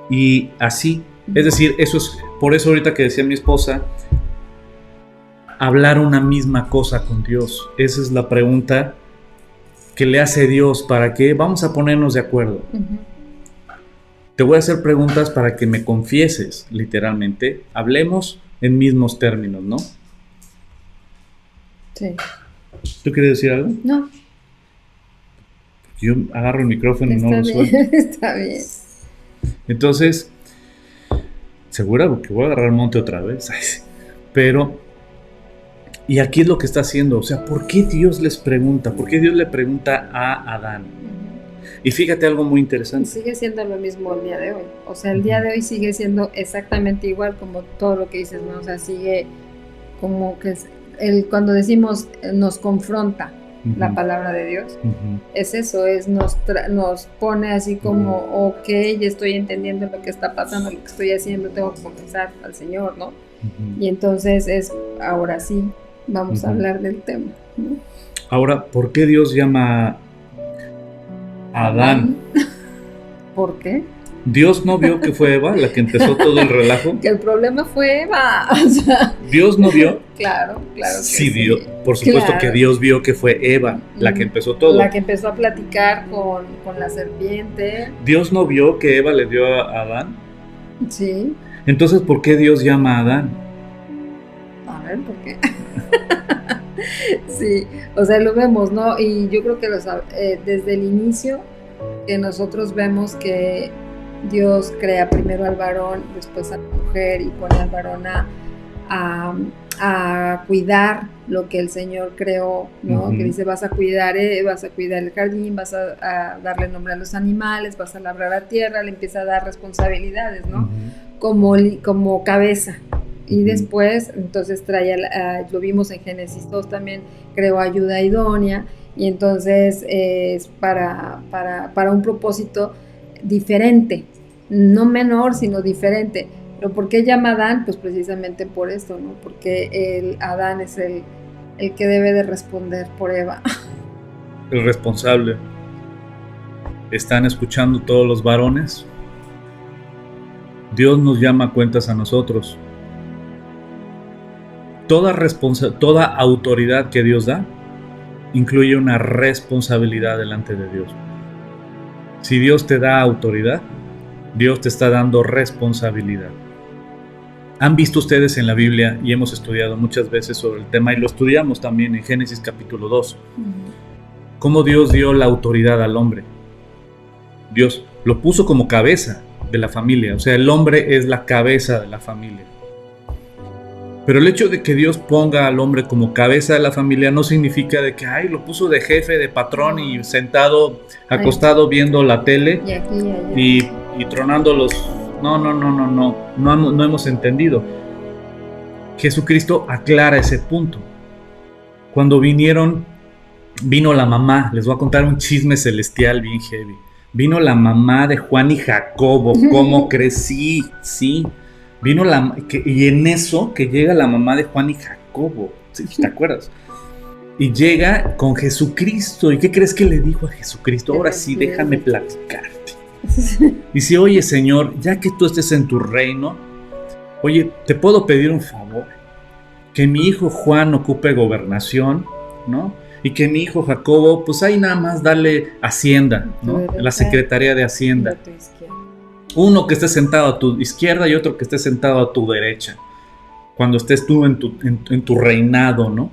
Y así, es decir, eso es por eso ahorita que decía mi esposa, hablar una misma cosa con Dios. Esa es la pregunta que le hace Dios. ¿Para qué? Vamos a ponernos de acuerdo. Te voy a hacer preguntas para que me confieses, literalmente. Hablemos en mismos términos, ¿no? Sí. ¿Tú quieres decir algo? No. Yo agarro el micrófono y no lo suelto. Está bien. Entonces, ¿segura? Porque voy a agarrar el monte otra vez. Ay, sí. Pero, y aquí es lo que está haciendo. O sea, ¿por qué Dios les pregunta? ¿Por qué Dios le pregunta a Adán? Y fíjate algo muy interesante. Y sigue siendo lo mismo el día de hoy. O sea, el día de hoy sigue siendo exactamente igual como todo lo que dices, ¿no? O sea, sigue como que cuando decimos nos confronta la palabra de Dios, es eso, nos pone así como, ok, ya estoy entendiendo lo que está pasando, lo que estoy haciendo, tengo que confesar al Señor, ¿no? Y entonces ahora sí, vamos a hablar del tema, ¿no? Ahora, ¿por qué Dios llama a Adán? ¿Por qué? Dios no vio que fue Eva la que empezó todo el relajo. Que el problema fue Eva. O sea, Dios no vio. Claro que sí. Dios, por supuesto que Dios vio que fue Eva la que empezó todo. La que empezó a platicar con la serpiente. Dios no vio que Eva le dio a Adán. Sí. Entonces, ¿por qué Dios llama a Adán? A ver, ¿por qué? Sí, o sea, lo vemos, ¿no? Y yo creo que desde el inicio que nosotros vemos que Dios crea primero al varón, después a la mujer y pone al varón a cuidar lo que el Señor creó, ¿no? Que dice, vas a cuidar el jardín, vas a darle nombre a los animales, vas a labrar la tierra, le empieza a dar responsabilidades, ¿no? Como cabeza. Y después, entonces lo vimos en Génesis 2 también, creó ayuda idónea, y entonces es para un propósito diferente, no menor, sino diferente. ¿Pero por qué llama a Adán? Pues precisamente por esto, ¿no? Porque Adán es el que debe de responder por Eva. El responsable. ¿Están escuchando todos los varones? Dios nos llama a cuentas a nosotros. Toda autoridad que Dios da incluye una responsabilidad delante de Dios. Si Dios te da autoridad, Dios te está dando responsabilidad. ¿Han visto ustedes en la Biblia, y hemos estudiado muchas veces sobre el tema, y lo estudiamos también en Génesis capítulo 2, cómo Dios dio la autoridad al hombre? Dios lo puso como cabeza de la familia, o sea, el hombre es la cabeza de la familia. Pero el hecho de que Dios ponga al hombre como cabeza de la familia no significa de que lo puso de jefe, de patrón y sentado, acostado viendo la tele y tronando los... No hemos entendido. Jesucristo aclara ese punto. Cuando vino la mamá, les voy a contar un chisme celestial bien heavy. Vino la mamá de Juan y Jacobo, ¿cómo crecí? Sí. Y en eso que llega la mamá de Juan y Jacobo, ¿sí? ¿Te acuerdas? Y llega con Jesucristo. ¿Y qué crees que le dijo a Jesucristo? Ahora sí, déjame platicarte. Dice, oye Señor, ya que tú estés en tu reino, oye, ¿te puedo pedir un favor? Que mi hijo Juan ocupe gobernación, ¿no? Y que mi hijo Jacobo, pues ahí nada más dale Hacienda, ¿no? La Secretaría de Hacienda. Uno que esté sentado a tu izquierda y otro que esté sentado a tu derecha. Cuando estés tú en tu reinado, ¿no?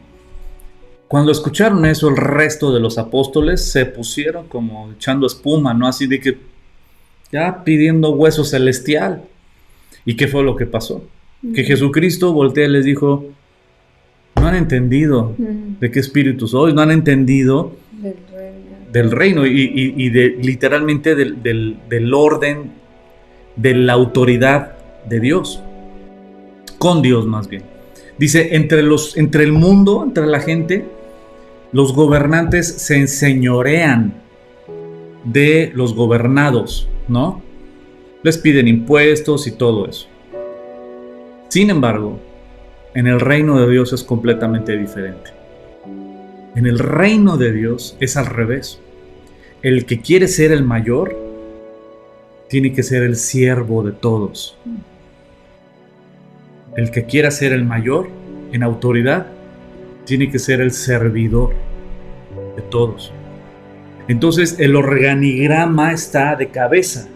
Cuando escucharon eso, el resto de los apóstoles se pusieron como echando espuma, ¿no? Así de que ya pidiendo hueso celestial. ¿Y qué fue lo que pasó? Que Jesucristo voltea y les dijo, no han entendido de qué espíritu sois, no han entendido del reino y literalmente del orden, de la autoridad de Dios, con Dios más bien. Dice, entre el mundo, entre la gente, los gobernantes se enseñorean de los gobernados, ¿no? Les piden impuestos y todo eso. Sin embargo, en el reino de Dios es completamente diferente. En el reino de Dios es al revés. El que quiere ser el mayor tiene que ser el siervo de todos. El que quiera ser el mayor en autoridad tiene que ser el servidor de todos. Entonces el organigrama está de cabeza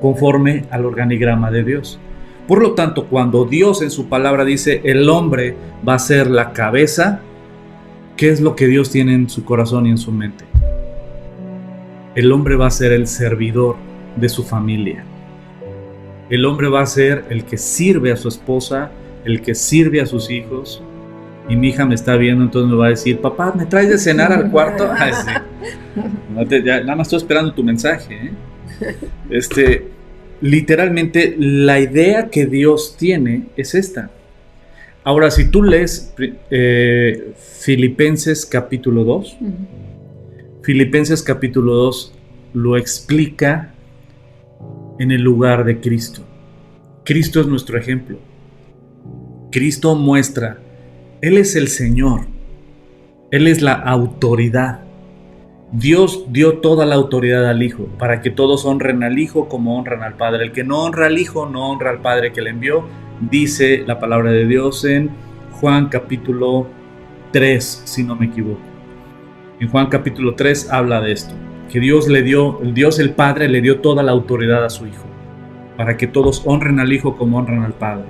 conforme al organigrama de Dios. Por lo tanto, cuando Dios en su palabra dice el hombre va a ser la cabeza, ¿qué es lo que Dios tiene en su corazón y en su mente? El hombre va a ser el servidor de su familia. El hombre va a ser el que sirve a su esposa, el que sirve a sus hijos. Y mi hija me está viendo, entonces me va a decir, papá, ¿me traes de cenar al cuarto? Ay, sí. Nada más estoy esperando tu mensaje, ¿eh? Literalmente la idea que Dios tiene es esta. Ahora, si tú lees Filipenses capítulo 2, Filipenses capítulo 2 lo explica en el lugar de Cristo. Cristo es nuestro ejemplo. Cristo muestra, Él es el Señor, Él es la autoridad. Dios dio toda la autoridad al Hijo, para que todos honren al Hijo como honran al Padre. El que no honra al Hijo, no honra al Padre que le envió, dice la palabra de Dios en Juan capítulo 3, si no me equivoco. En Juan capítulo 3 habla de esto, que Dios el Padre le dio toda la autoridad a su Hijo, para que todos honren al Hijo como honran al Padre.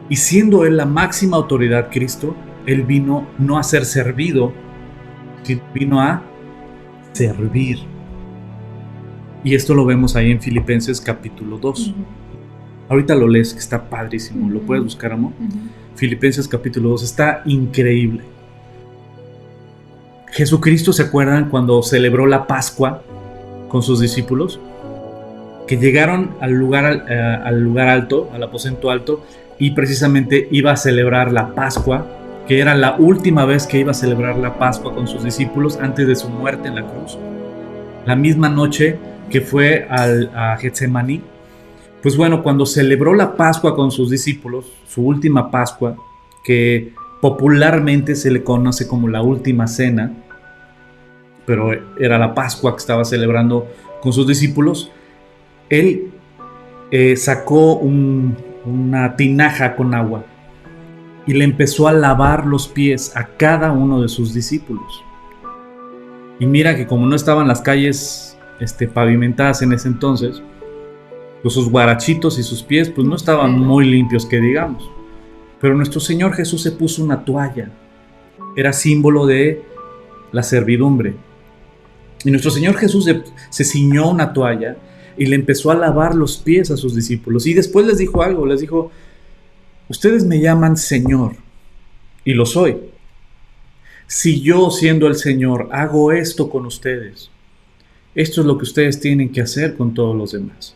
Y siendo Él la máxima autoridad, Cristo, Él vino no a ser servido, sino vino a servir. Y esto lo vemos ahí en Filipenses capítulo 2. Ahorita lo lees, que está padrísimo. ¿Lo puedes buscar, amor? Filipenses capítulo 2, está increíble. Jesucristo, ¿se acuerdan cuando celebró la Pascua con sus discípulos? Que llegaron al lugar alto, al aposento alto, y precisamente iba a celebrar la Pascua, que era la última vez que iba a celebrar la Pascua con sus discípulos antes de su muerte en la cruz. La misma noche que fue a Getsemaní. Pues bueno, cuando celebró la Pascua con sus discípulos, su última Pascua, que popularmente se le conoce como la última cena, pero era la Pascua que estaba celebrando con sus discípulos, él sacó una tinaja con agua y le empezó a lavar los pies a cada uno de sus discípulos. Y mira que como no estaban las calles pavimentadas en ese entonces, pues sus guarachitos y sus pies pues no estaban muy limpios, que digamos. Pero nuestro Señor Jesús se puso una toalla. Era símbolo de la servidumbre. Y nuestro Señor Jesús se ciñó una toalla y le empezó a lavar los pies a sus discípulos. Y después les dijo algo, les dijo: ustedes me llaman Señor, y lo soy. Si yo, siendo el Señor, hago esto con ustedes, esto es lo que ustedes tienen que hacer con todos los demás.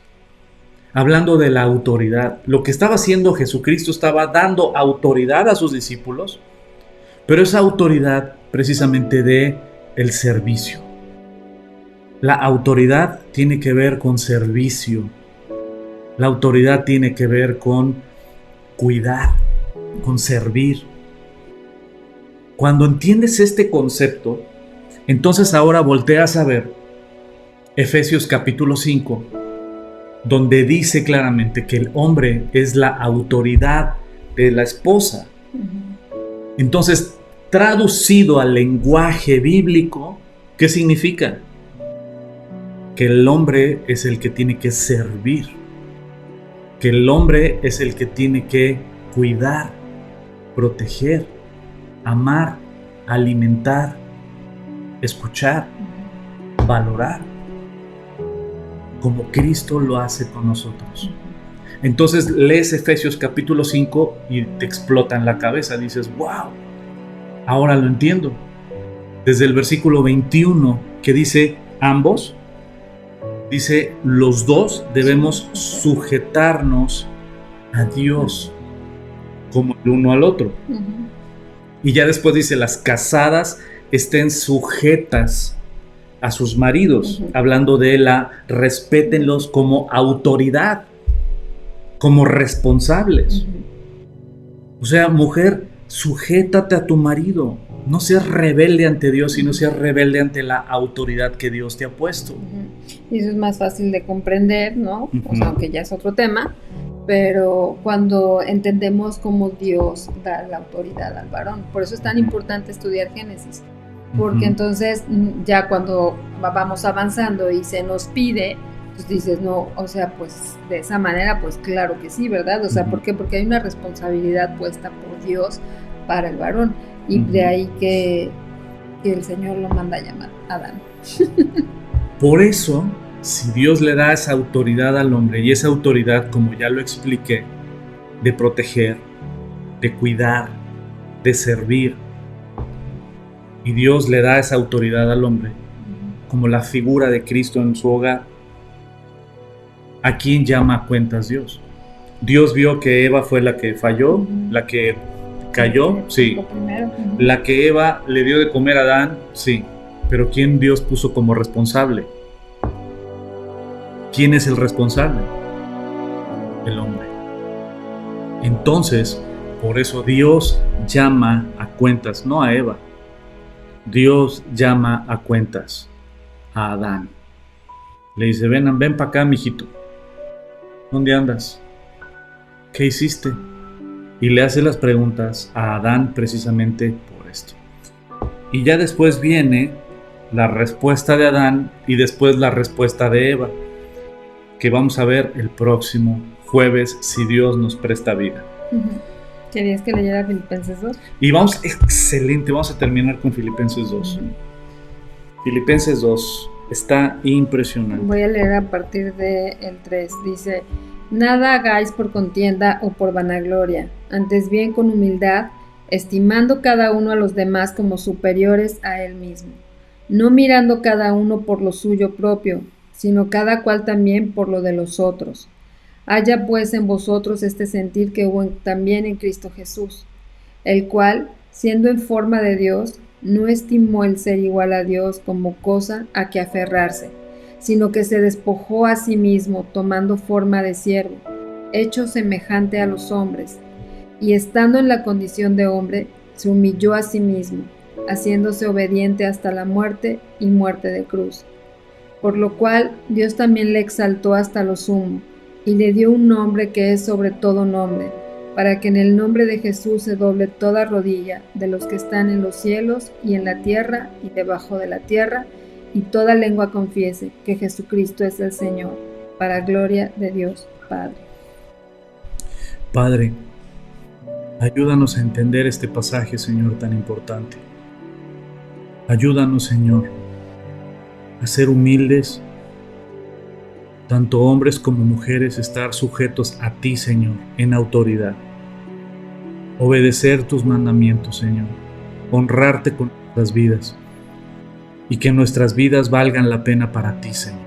Hablando de la autoridad, lo que estaba haciendo Jesucristo, estaba dando autoridad a sus discípulos, pero esa autoridad precisamente de el servicio. La autoridad tiene que ver con servicio. La autoridad tiene que ver con cuidar, con servir. Cuando entiendes este concepto, entonces ahora volteas a ver Efesios capítulo 5, donde dice claramente que el hombre es la autoridad de la esposa. Entonces, traducido al lenguaje bíblico, ¿qué significa? Que el hombre es el que tiene que servir, que el hombre es el que tiene que cuidar, proteger, amar, alimentar, escuchar, valorar, como Cristo lo hace con nosotros. Entonces lees Efesios capítulo 5 y te explota en la cabeza, dices: wow, ahora lo entiendo. Desde el versículo 21 que dice ambos, dice: los dos debemos sujetarnos a Dios como el uno al otro. Y ya después dice: las casadas estén sujetas a sus maridos, hablando de respétenlos como autoridad, como responsables. O sea, mujer, sujétate a tu marido. No seas rebelde ante Dios, sino seas rebelde ante la autoridad que Dios te ha puesto. Y eso es más fácil de comprender, ¿no? O sea, aunque ya es otro tema, pero cuando entendemos cómo Dios da la autoridad al varón. Por eso es tan importante estudiar Génesis, porque entonces ya cuando vamos avanzando y se nos pide, pues dices, no, o sea, pues de esa manera, pues claro que sí, ¿verdad? O sea, ¿por qué? Porque hay una responsabilidad puesta por Dios para el varón, y de ahí que el Señor lo manda a llamar Adán. Por eso, si Dios le da esa autoridad al hombre, y esa autoridad, como ya lo expliqué, de proteger, de cuidar, de servir, y Dios le da esa autoridad al hombre como la figura de Cristo en su hogar, ¿a quién llama a cuentas Dios? Dios vio que Eva fue la que falló, la que cayó, sí. La que Eva le dio de comer a Adán, sí. Pero ¿quién Dios puso como responsable? ¿Quién es el responsable? El hombre. Entonces, por eso Dios llama a cuentas, no a Eva. Dios llama a cuentas a Adán. Le dice: ven para acá, mijito. ¿Dónde andas? ¿Qué hiciste? Y le hace las preguntas a Adán precisamente por esto. Y ya después viene la respuesta de Adán y después la respuesta de Eva, que vamos a ver el próximo jueves, si Dios nos presta vida. ¿Querías que leyera Filipenses 2? Y vamos, excelente, vamos a terminar con Filipenses 2. Filipenses 2, Está impresionante. Voy a leer a partir del 3. Dice: nada hagáis por contienda o por vanagloria, antes bien con humildad, estimando cada uno a los demás como superiores a él mismo, no mirando cada uno por lo suyo propio, sino cada cual también por lo de los otros. Haya pues en vosotros este sentir que hubo también en Cristo Jesús, el cual, siendo en forma de Dios, no estimó el ser igual a Dios como cosa a que aferrarse, sino que se despojó a sí mismo, tomando forma de siervo, hecho semejante a los hombres, y estando en la condición de hombre, se humilló a sí mismo, haciéndose obediente hasta la muerte y muerte de cruz. Por lo cual Dios también le exaltó hasta lo sumo, y le dio un nombre que es sobre todo nombre, para que en el nombre de Jesús se doble toda rodilla de los que están en los cielos y en la tierra y debajo de la tierra, y toda lengua confiese que Jesucristo es el Señor, para gloria de Dios Padre. Padre, ayúdanos a entender este pasaje, Señor, tan importante. Ayúdanos, Señor, a ser humildes, tanto hombres como mujeres, estar sujetos a ti, Señor, en autoridad. Obedecer tus mandamientos, Señor. Honrarte con nuestras vidas. Y que nuestras vidas valgan la pena para ti, Señor.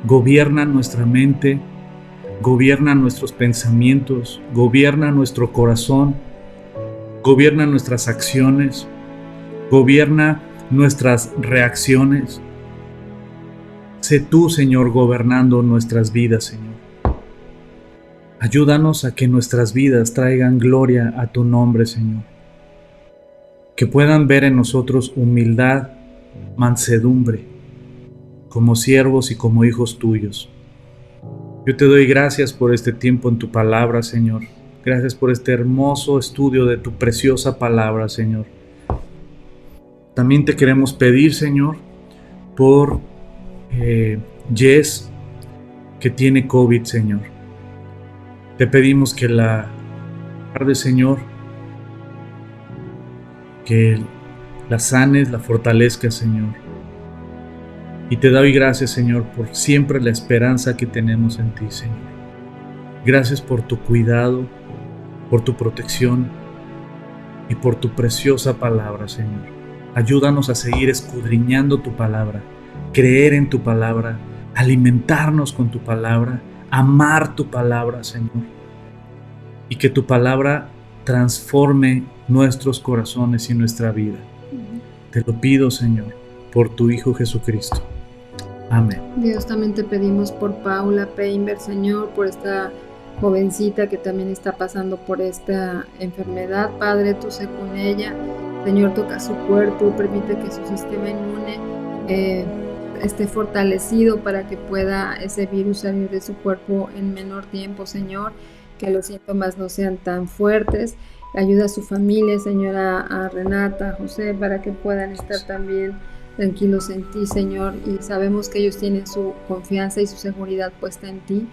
Gobierna nuestra mente, gobierna nuestros pensamientos, gobierna nuestro corazón, gobierna nuestras acciones, gobierna nuestras reacciones. Sé tú, Señor, gobernando nuestras vidas, Señor. Ayúdanos a que nuestras vidas traigan gloria a tu nombre, Señor. Que puedan ver en nosotros humildad, mansedumbre, como siervos y como hijos tuyos. Yo te doy gracias por este tiempo en tu palabra, Señor. Gracias por este hermoso estudio de tu preciosa palabra, Señor. También te queremos pedir, Señor, por Jess, que tiene COVID, Señor. Te pedimos que la guardes, Señor, que la sanes, la fortalezcas, Señor. Y te doy gracias, Señor, por siempre la esperanza que tenemos en ti, Señor. Gracias por tu cuidado, por tu protección y por tu preciosa palabra, Señor. Ayúdanos a seguir escudriñando tu palabra, creer en tu palabra, alimentarnos con tu palabra, amar tu palabra, Señor. Y que tu palabra transforme nuestros corazones y nuestra vida. Te lo pido, Señor, por tu Hijo Jesucristo. Amén. Dios, también te pedimos por Paula Peinberg, Señor, por esta jovencita que también está pasando por esta enfermedad. Padre, tú sé con ella. Señor, toca su cuerpo, permite que su sistema inmune esté fortalecido para que pueda ese virus salir de su cuerpo en menor tiempo, Señor, que los síntomas no sean tan fuertes. Ayuda a su familia, Señor, a Renata, a José, para que puedan estar también tranquilos en ti, Señor, y sabemos que ellos tienen su confianza y su seguridad puesta en ti.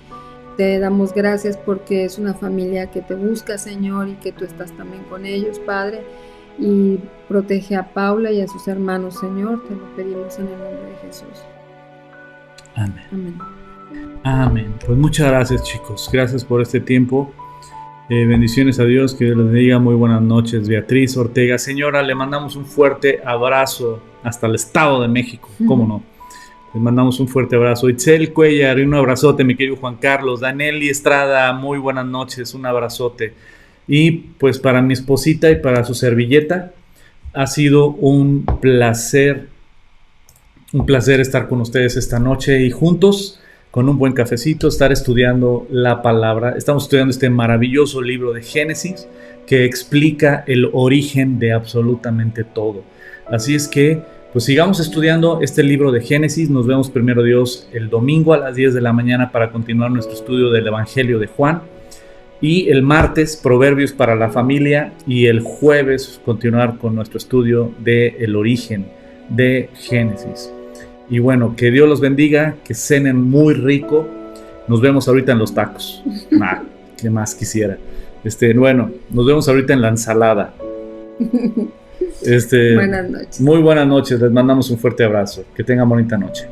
Te damos gracias porque es una familia que te busca, Señor, y que tú estás también con ellos, Padre, y protege a Paula y a sus hermanos, Señor, te lo pedimos en el nombre de Jesús. Amén. Amén. Amén. Pues muchas gracias, chicos. Gracias por este tiempo. Bendiciones a Dios, que les diga muy buenas noches. Beatriz Ortega, señora, le mandamos un fuerte abrazo hasta el Estado de México, ¿cómo no? Les mandamos un fuerte abrazo. Itzel Cuellar, un abrazote, mi querido Juan Carlos. Danieli Estrada, muy buenas noches, un abrazote. Y pues para mi esposita y para su servilleta, ha sido un placer estar con ustedes esta noche y juntos, con un buen cafecito, estar estudiando la palabra. Estamos estudiando este maravilloso libro de Génesis que explica el origen de absolutamente todo. Así es que, pues sigamos estudiando este libro de Génesis. Nos vemos primero Dios el domingo a las 10 de la mañana para continuar nuestro estudio del Evangelio de Juan. Y el martes, Proverbios para la familia. Y el jueves, continuar con nuestro estudio del origen de Génesis. Y bueno, que Dios los bendiga, que cenen muy rico. Nos vemos ahorita en los tacos. ¿Qué más quisiera? Bueno, nos vemos ahorita en la ensalada. Este, Buenas noches. Muy buenas noches, les mandamos un fuerte abrazo. Que tengan bonita noche.